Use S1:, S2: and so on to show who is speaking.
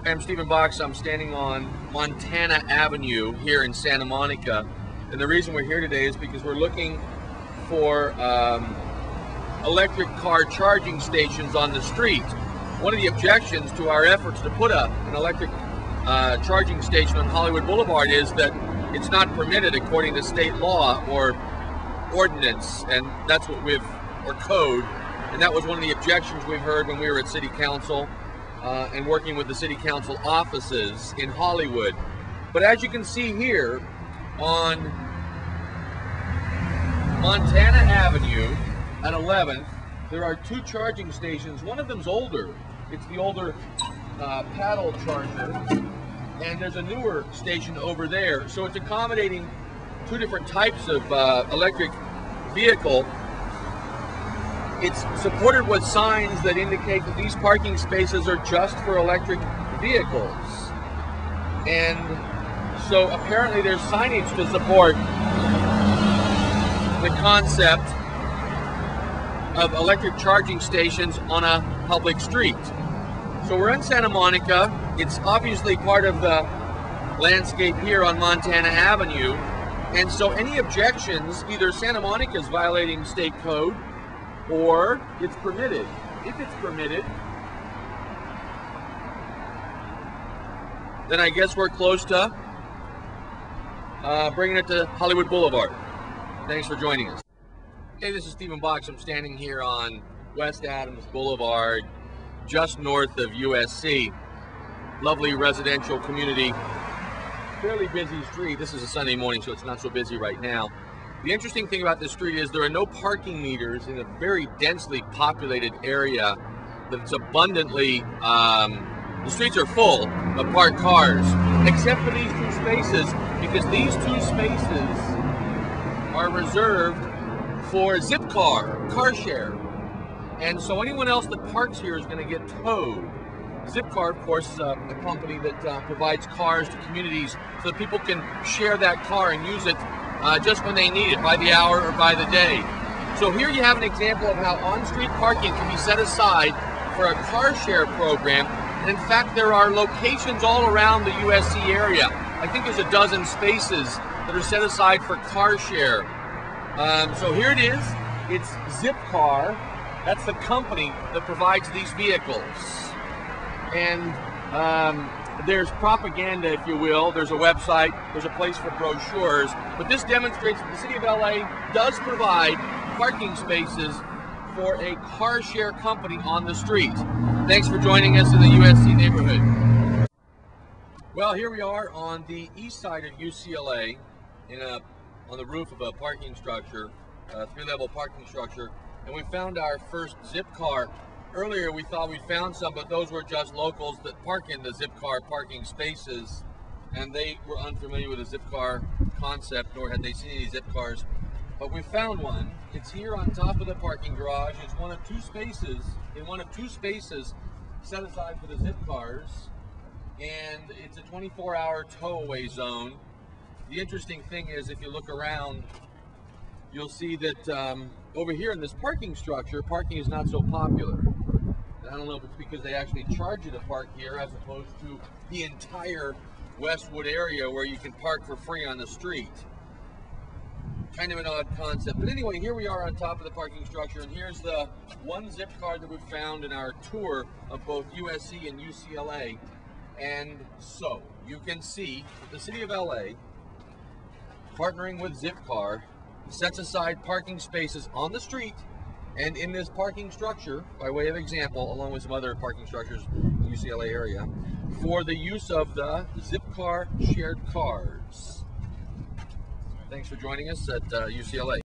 S1: I'm Stephen Box. I'm standing on Montana Avenue here in Santa Monica, and the reason we're here today is because we're looking for electric car charging stations on the street. One of the objections to our efforts to put up an electric charging station on Hollywood Boulevard is that it's not permitted according to state law or ordinance, and that's what or code, and that was one of the objections we've heard when we were at City Council and working with the City Council offices in Hollywood. But as you can see here on Montana Avenue at 11th, there are two charging stations. One of them's older. It's the older paddle charger, and there's a newer station over there. So it's accommodating two different types of electric vehicle. It's supported with signs that indicate that these parking spaces are just for electric vehicles. And so apparently there's signage to support the concept of electric charging stations on a public street. So we're in Santa Monica. It's obviously part of the landscape here on Montana Avenue. And so any objections, either Santa Monica is violating state code or it's permitted. If it's permitted, then I guess we're close to bringing it to Hollywood Boulevard. Thanks for joining us. Hey, this is Stephen Box. I'm standing here on West Adams Boulevard, just north of USC. Lovely residential community, fairly busy street. This is a Sunday morning, so it's not so busy right now. The interesting thing about this street is there are no parking meters in a very densely populated area that's abundantly, the streets are full of parked cars, except for these two spaces, because these two spaces are reserved for Zipcar, car share. And so anyone else that parks here is going to get towed. Zipcar, of course, is a company that provides cars to communities so that people can share that car and use it just when they need it, by the hour or by the day. So here you have an example of how on-street parking can be set aside for a car share program. And in fact, there are locations all around the USC area. I think there's a dozen spaces that are set aside for car share. So here it is. It's Zipcar. That's the company that provides these vehicles. And there's propaganda, if you will. There's a website, there's a place for brochures, but this demonstrates that the City of LA does provide parking spaces for a car share company on the street. Thanks for joining us in the USC neighborhood. Well, here we are on the east side of UCLA, on the roof of a parking structure, a three-level parking structure, and we found our first Zipcar. Earlier we thought we found some, but those were just locals that park in the Zipcar parking spaces, and they were unfamiliar with the Zipcar concept, nor had they seen any Zipcars. But we found one. It's here on top of the parking garage. It's one of two spaces, set aside for the Zipcars, and it's a 24-hour tow-away zone. The interesting thing is, if you look around, you'll see that over here in this parking structure, parking is not so popular. I don't know if it's because they actually charge you to park here as opposed to the entire Westwood area where you can park for free on the street. Kind of an odd concept. But anyway, here we are on top of the parking structure, and here's the one Zipcar that we found in our tour of both USC and UCLA. And so you can see that the City of LA, partnering with Zipcar, sets aside parking spaces on the street and in this parking structure, by way of example, along with some other parking structures in the UCLA area, for the use of the Zipcar shared cars. Thanks for joining us at UCLA.